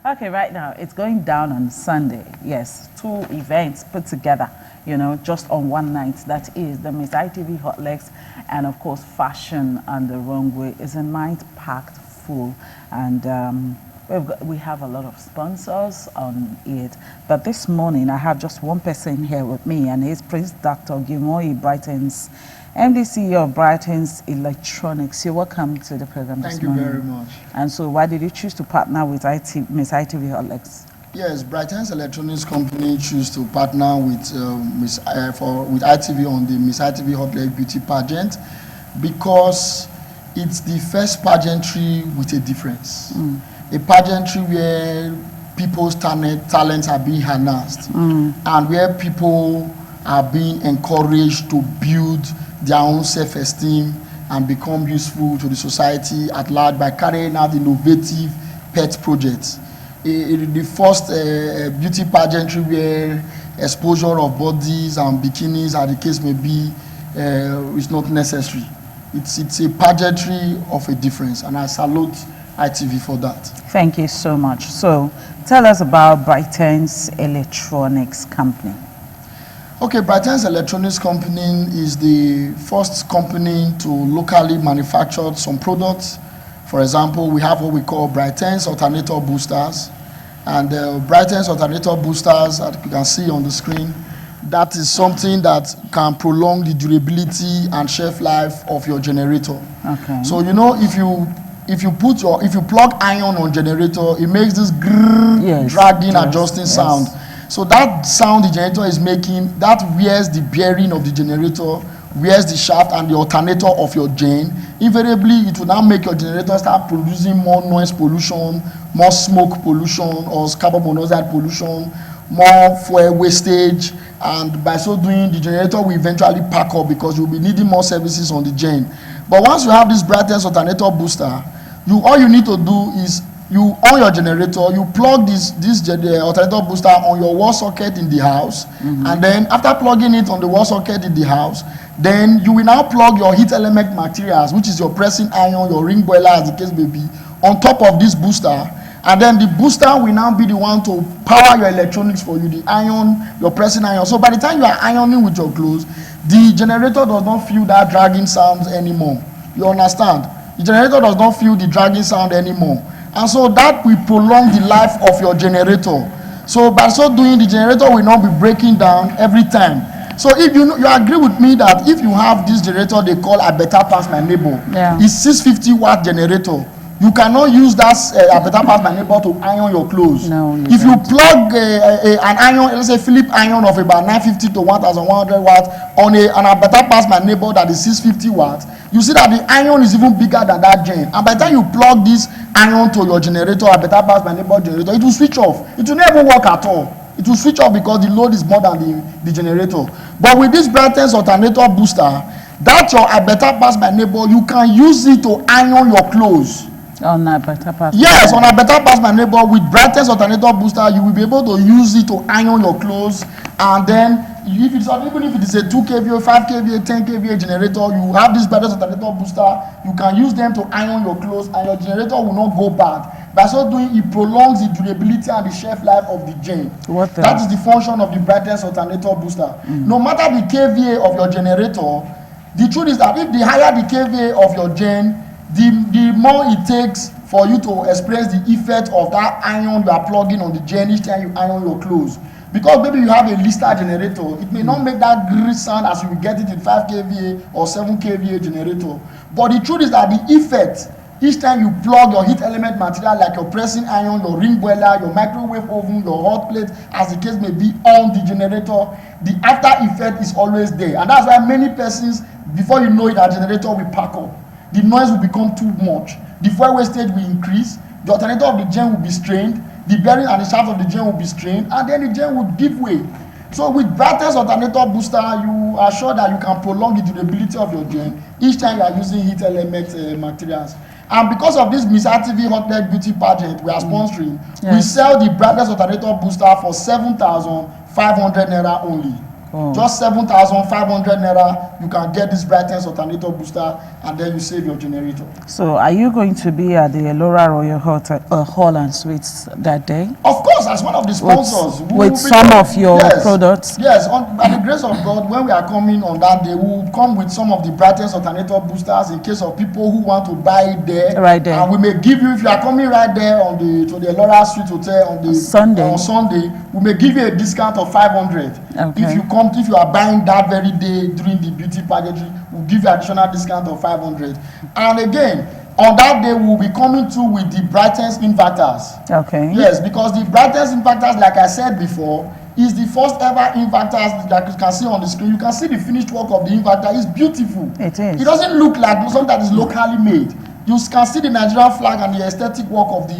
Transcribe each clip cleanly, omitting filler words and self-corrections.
Okay, right now it's going down on Sunday. Yes, 2 events put together, just on one night. That is the Miss ITV Hot Legs and of course Fashion on the Runway. Is a night packed full, and we have a lot of sponsors on it. But this morning I have just one person here with me, and he's Prince Dr. Ogiemwonyi, Brightence, MD of Brightence Electronics. You're welcome to the program this morning. Thank you very much. And so why did you choose to partner with Miss ITV Hot Legs? Yes, Brightence Electronics Company choose to partner with ITV on the Miss ITV Hot Leg Beauty Pageant because it's the first pageantry with a difference. A pageantry where people's talents are being harnessed and where people are being encouraged to build their own self-esteem and become useful to the society at large by carrying out innovative pet projects. The first beauty pageantry where exposure of bodies and bikinis, as the case may be, is not necessary. It's a pageantry of a difference, and I salute ITV for that. Thank you so much. So tell us about Brightence Electronics Company. Okay, Brightence Electronics Company is the first company to locally manufacture some products. For example, we have what we call Brightence alternator boosters. And Brightence alternator boosters, as you can see on the screen, that is something that can prolong the durability and shelf life of your generator. Okay. So if you plug iron on generator, it makes this dragging, adjusting sound. So that sound the generator is making, that wears the bearing of the generator, wears the shaft and the alternator of your gen. Invariably, it will now make your generator start producing more noise pollution, more smoke pollution or carbon monoxide pollution, more fuel wastage, and by so doing, the generator will eventually pack up because you'll be needing more services on the gen. But once you have this Brightence alternator booster, all you need to do is you on your generator, you plug this alternator booster on your wall socket in the house, and then after plugging it on the wall socket in the house, then you will now plug your heat element materials, which is your pressing iron, your ring boiler, as the case may be, on top of this booster, and then the booster will now be the one to power your electronics for you, the iron, your pressing iron. So by the time you are ironing with your clothes, the generator does not feel that dragging sound anymore. You understand? The generator does not feel the dragging sound anymore. And so that will prolong the life of your generator. So by so doing, the generator will not be breaking down every time. So if you agree with me that if you have this generator they call I Better Pass My Neighbor, it's 650 watt generator. You cannot use that I Better Pass My Neighbor to iron your clothes. No, if you plug an iron, let's say Philip iron of about 950 to 1100 watts on I Better Pass My Neighbor that is 650 watts, you see that the iron is even bigger than that gen. And by the time you plug this iron to your generator, I Better Pass My Neighbor generator, it will switch off. It will never work at all. It will switch off because the load is more than the generator. But with this Brightence alternator booster, that your I Better Pass My Neighbor, you can use it to iron your clothes. On I Better Pass. Yes, on I Better Pass My Neighbor with Brightence alternator booster, you will be able to use it to iron your clothes, and then even if it is a 2 kVA, 5 kVA, 10 kVA generator, you have this Brightence alternator booster, you can use them to iron your clothes and your generator will not go bad. By so doing, it prolongs the durability and the shelf life of the gen. That is the function of the Brightence alternator booster. No matter the kVA of your generator, the truth is that if the higher the kVA of your gen, the more it takes for you to experience the effect of that iron you are plugging on the gen each time you iron your clothes. Because maybe you have a Lister generator, it may not make that grrr sound as you will get it in 5 kVA or 7 kVA generator. But the truth is that the effect, each time you plug your heat element material like your pressing iron, your ring boiler, your microwave oven, your hot plate, as the case may be on the generator, the after effect is always there. And that's why many persons, before you know it, that generator will pack up. The noise will become too much. The fuel wastage will increase. The alternator of the gen will be strained. The bearing and the shaft of the gen will be strained, and then the gen will give way. So with Brightence alternator booster, you are sure that you can prolong the durability of your gen each time you are using heat element materials. And because of this Miss ITV Hot Leg Beauty Pageant we are sponsoring, we sell the Brightence alternator booster for 7,500 naira only. Just 7,500 naira, you can get this Brightence alternator booster, and then you save your generator. So, are you going to be at the Elora Royal Hotel, Hall and Suites that day? Of course, as one of the sponsors. With some of your products? Yes, by the grace of God, when we are coming on that day, we will come with some of the Brightence alternator boosters in case of people who want to buy it there. Right there. And we may give you, if you are coming right there to the Elora Suite Hotel on Sunday, we may give you a discount of 500. Okay. If you are buying that very day during the beauty pageantry, we'll give you additional discount of 500. And again, on that day, we'll be coming through with the Brightence inverters. Okay. Yes, because the Brightence inverters, like I said before, is the first ever inverters that you can see on the screen. You can see the finished work of the inverter. It's beautiful. It is. It doesn't look like something that is locally made. You can see the Nigerian flag and the aesthetic work of the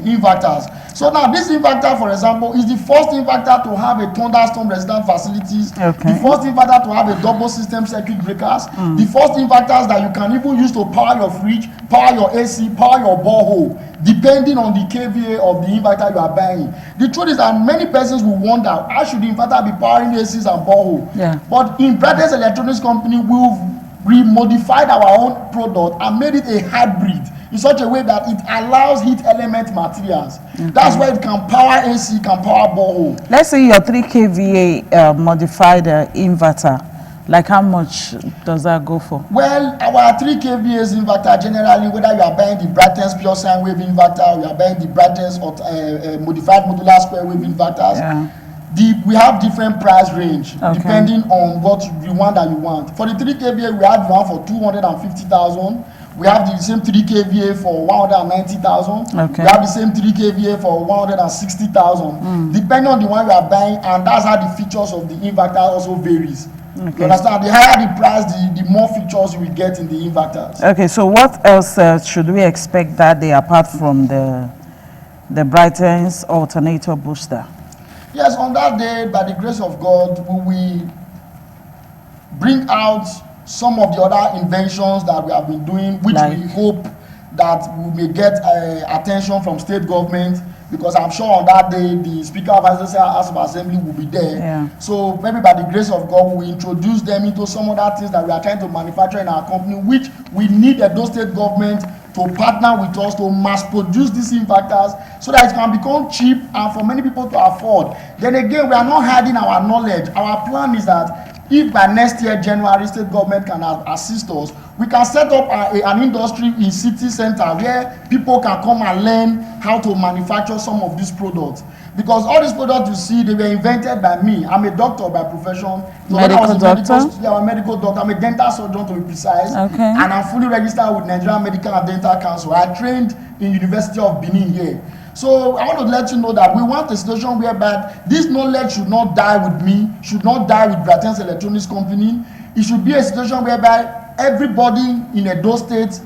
inverters. So now this inverter, for example, is the first inverter to have a thunderstorm resistant facilities. Okay. The first inverter to have a double system circuit breakers. The first inverters that you can even use to power your fridge, power your AC, power your borehole, depending on the kVA of the inverter you are buying. The truth is that many persons will wonder, how should the inverter be powering ACs and borehole? Yeah. But in Brightence Electronics Company, we modified our own product and made it a hybrid in such a way that it allows heat element materials. Okay. That's why it can power AC, can power borehole. Let's say your 3 kVA modified inverter. Like how much does that go for? Well, our 3 kVA inverter generally, whether you are buying the Brightence pure sine wave inverter or you are buying the Brightence modified modular square wave inverters, we have different price range depending on what you want that you want. For the 3 kVA, we have one for 250,000. We have the same 3 kVA for 190,000. Okay. We have the same 3 kVA for 160,000. Depending on the one you are buying, and that's how the features of the inverter also varies. Okay. You understand? The higher the price, the more features you will get in the inverters. Okay, so what else should we expect that day apart from the Brightence alternator booster? Yes, on that day, by the grace of God, we will bring out some of the other inventions that we have been doing, which we hope that we may get attention from state government, because I'm sure on that day the Speaker of the House of Assembly will be there. Yeah. So maybe by the grace of God, we will introduce them into some other things that we are trying to manufacture in our company, which we need those state government to partner with us to mass produce these inverters so that it can become cheap and for many people to afford. Then again, we are not hiding our knowledge. Our plan is that if by next year, January, state government can assist us, we can set up an industry in city center where people can come and learn how to manufacture some of these products. Because all these products you see, they were invented by me. I'm a doctor by profession. Medical doctor? Yeah, I'm a medical doctor. I'm a dental surgeon to be precise. Okay. And I'm fully registered with Nigerian Medical and Dental Council. I trained in University of Benin here. So I want to let you know that we want a situation whereby this knowledge should not die with me, should not die with Brightence Electronics Company. It should be a situation whereby everybody in Edo State,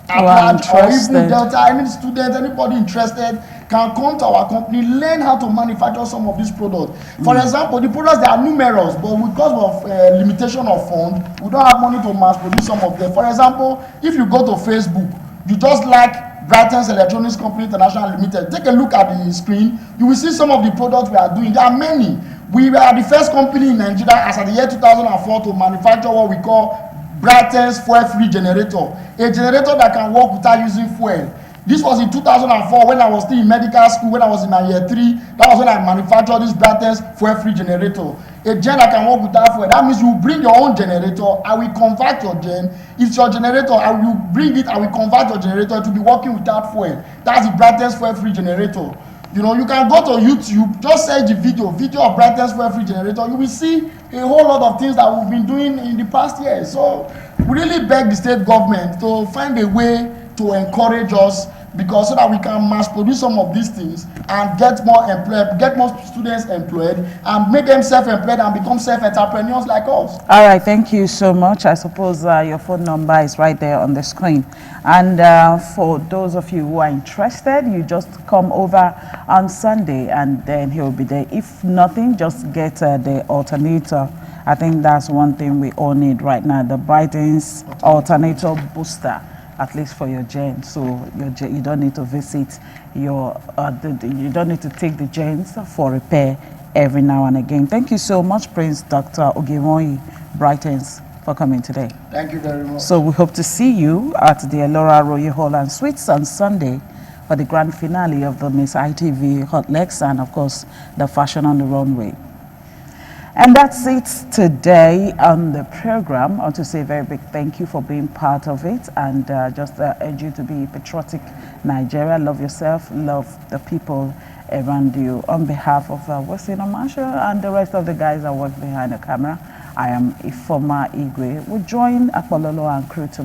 or even Delta, any student, anybody interested can come to our company, learn how to manufacture some of these products. For example, the products, they are numerous, but because of limitation of funds, we don't have money to mass produce some of them. For example, if you go to Facebook, you just like Brightence Electronics Company International Limited, take a look at the screen, you will see some of the products we are doing. There are many. We were the first company in Nigeria as at the year 2004 to manufacture what we call Brightence fuel-free generator, a generator that can work without using fuel. This was in 2004 when I was still in medical school, when I was in my year 3. That was when I manufactured this Brightence fuel-free generator. A gen that can work without fuel. That means you bring your own generator, I will convert your gen. It's your generator, I will bring it, I will convert your generator to be working without fuel. That's the Brightence fuel-free generator. You know, you can go to YouTube, just search the video of Brightence fuel-free generator. You will see a whole lot of things that we've been doing in the past years. So we really beg the state government to find a way to encourage us, because so that we can mass produce some of these things and get more students employed and make them self-employed and become self-entrepreneurs like us. All right, thank you so much. I suppose your phone number is right there on the screen. And for those of you who are interested, you just come over on Sunday and then he'll be there. If nothing, just get the alternator. I think that's one thing we all need right now, the Brightence alternator booster, at least for your gen. So you don't need to visit your, you don't need to take the gens for repair every now and again. Thank you so much, Prince Dr. Ogiemwonyi, Brightence, for coming today. Thank you very much. So we hope to see you at the Elora Royal Hall and Suites on Sunday for the grand finale of the Miss ITV Hot Legs and, of course, the Fashion on the Runway. And that's it today on the program. I want to say a very big thank you for being part of it, and just urge you to be patriotic Nigeria. Love yourself, love the people around you. On behalf of Wasina Marshall and the rest of the guys that work behind the camera, I am Ifoma Igwe. We'll join Apololo and crew tomorrow.